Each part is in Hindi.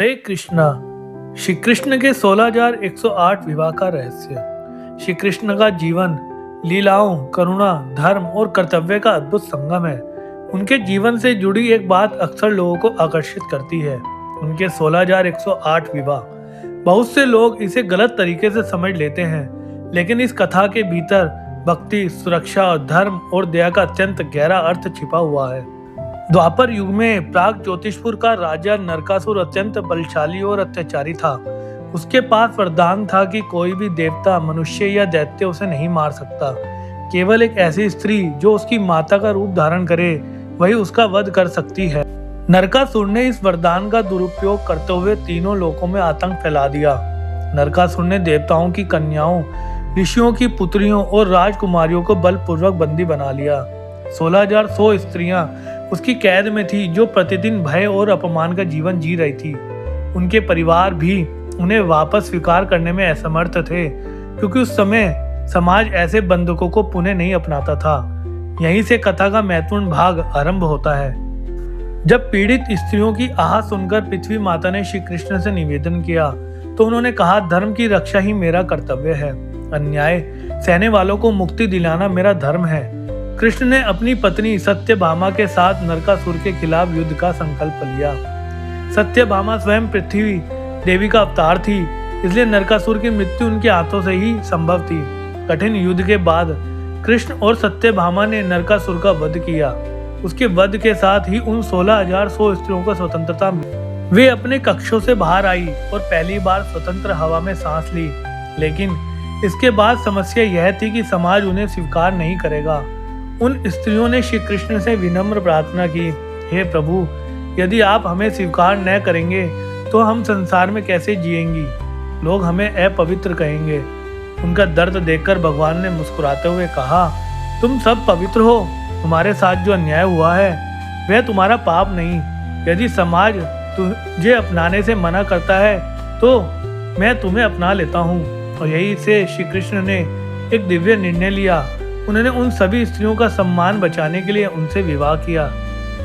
हरे कृष्णा। श्री कृष्ण के 16,108 विवाह का रहस्य। श्री कृष्ण का जीवन लीलाओं, करुणा, धर्म और कर्तव्य का अद्भुत संगम है। उनके जीवन से जुड़ी एक बात अक्सर लोगों को आकर्षित करती है, उनके 16,108 विवाह। बहुत से लोग इसे गलत तरीके से समझ लेते हैं, लेकिन इस कथा के भीतर भक्ति, सुरक्षा, धर्म और दया का अत्यंत गहरा अर्थ छिपा हुआ है। द्वापर युग में प्राग ज्योतिषपुर का राजा नरकासुर अत्यंत बलशाली और अत्याचारी था। उसके पास वरदान था कि कोई भी देवता, मनुष्य या दैत्य उसे नहीं मार सकता। केवल एक ऐसी स्त्री जो उसकी माता का रूप धारण करे, वही उसका वध कर सकती है। नरकासुर ने इस वरदान का दुरुपयोग करते हुए तीनों लोकों में आतंक फैला दिया। नरकासुर ने देवताओं की कन्याओं, ऋषियों की पुत्रियों और राजकुमारियों को बलपूर्वक बंदी बना लिया। 16,100 स्त्रियां उसकी कैद में थी, जो प्रतिदिन भय और अपमान का जीवन जी रही थी। उनके परिवार भी उन्हें वापस स्वीकार करने में असमर्थ थे, क्योंकि उस समय समाज ऐसे बंधकों को पुनः नहीं अपनाता था। यहीं से कथा का महत्वपूर्ण भाग आरंभ होता है। जब पीड़ित स्त्रियों की आह सुनकर पृथ्वी माता ने श्री कृष्ण से निवेदन किया, तो उन्होंने कहा, धर्म की रक्षा ही मेरा कर्तव्य है। अन्याय सहने वालों को मुक्ति दिलाना मेरा धर्म है। कृष्ण ने अपनी पत्नी सत्यभामा के साथ नरकासुर के खिलाफ युद्ध का संकल्प लिया। सत्यभामा स्वयं पृथ्वी देवी का अवतार थी, इसलिए नरकासुर की मृत्यु उनके हाथों से ही संभव थी। कठिन युद्ध के बाद कृष्ण और सत्यभामा ने नरकासुर का वध किया। उसके वध के साथ ही उन 16,100 स्त्रियों को स्वतंत्रता मिली। वे अपने कक्षों से बाहर आई और पहली बार स्वतंत्र हवा में सांस ली। लेकिन इसके बाद समस्या यह थी कि समाज उन्हें स्वीकार नहीं करेगा। उन स्त्रियों ने श्री कृष्ण से विनम्र प्रार्थना की, हे प्रभु, यदि आप हमें स्वीकार न करेंगे तो हम संसार में कैसे जिएंगी? लोग हमें अपवित्र कहेंगे। उनका दर्द देखकर भगवान ने मुस्कुराते हुए कहा, तुम सब पवित्र हो। तुम्हारे साथ जो अन्याय हुआ है वह तुम्हारा पाप नहीं। यदि समाज तुझे अपनाने से मना करता है तो मैं तुम्हें अपना लेता हूँ। और यही से श्री कृष्ण ने एक दिव्य निर्णय लिया। उन्होंने उन सभी स्त्रियों का सम्मान बचाने के लिए उनसे विवाह किया।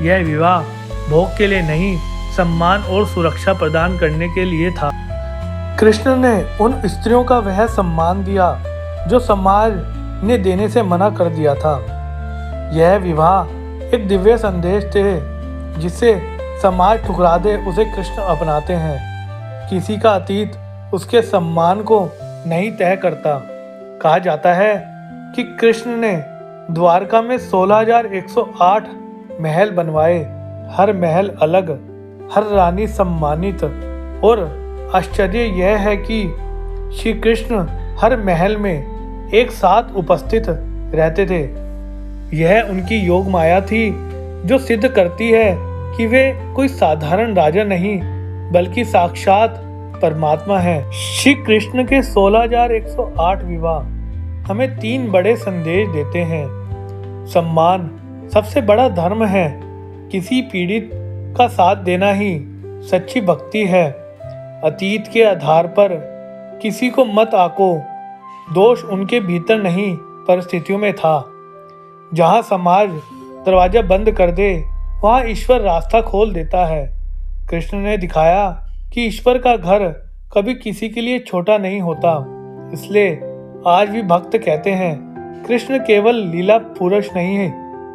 यह विवाह भोग के लिए नहीं, सम्मान और सुरक्षा प्रदान करने के लिए था। कृष्ण ने उन स्त्रियों का वह सम्मान दिया जो समाज ने देने से मना कर दिया था। यह विवाह एक दिव्य संदेश थे, जिसे समाज ठुकरा दे उसे कृष्ण अपनाते हैं। किसी का अतीत उसके सम्मान को नहीं तय करता। कहा जाता है कि कृष्ण ने द्वारका में 16,108 महल बनवाए। हर महल अलग, हर रानी सम्मानित। और आश्चर्य यह है कि श्री कृष्ण हर महल में एक साथ उपस्थित रहते थे। यह उनकी योग माया थी, जो सिद्ध करती है कि वे कोई साधारण राजा नहीं, बल्कि साक्षात परमात्मा है। श्री कृष्ण के 16,108 विवाह हमें 3 बड़े संदेश देते हैं। सम्मान सबसे बड़ा धर्म है। किसी पीड़ित का साथ देना ही सच्ची भक्ति है। अतीत के आधार पर किसी को मत आको। दोष उनके भीतर नहीं, परिस्थितियों में था। जहां समाज दरवाजा बंद कर दे, वहां ईश्वर रास्ता खोल देता है। कृष्ण ने दिखाया कि ईश्वर का घर कभी किसी के लिए छोटा नहीं होता। इसलिए आज भी भक्त कहते हैं, कृष्ण केवल लीला पुरुष नहीं है,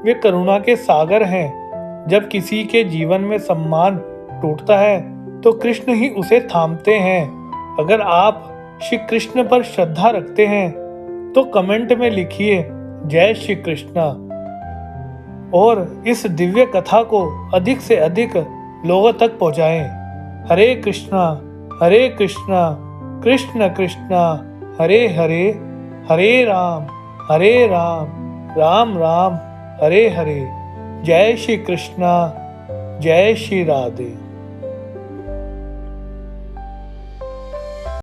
वे करुणा के सागर हैं। जब किसी के जीवन में सम्मान टूटता है तो कृष्ण ही उसे थामते हैं। अगर आप श्री कृष्ण पर श्रद्धा रखते हैं तो कमेंट में लिखिए जय श्री कृष्णा और इस दिव्य कथा को अधिक से अधिक लोगों तक पहुंचाएं। हरे कृष्णा कृष्ण कृष्णा हरे हरे, हरे राम राम राम हरे हरे। जय श्री कृष्णा, जय श्री राधे।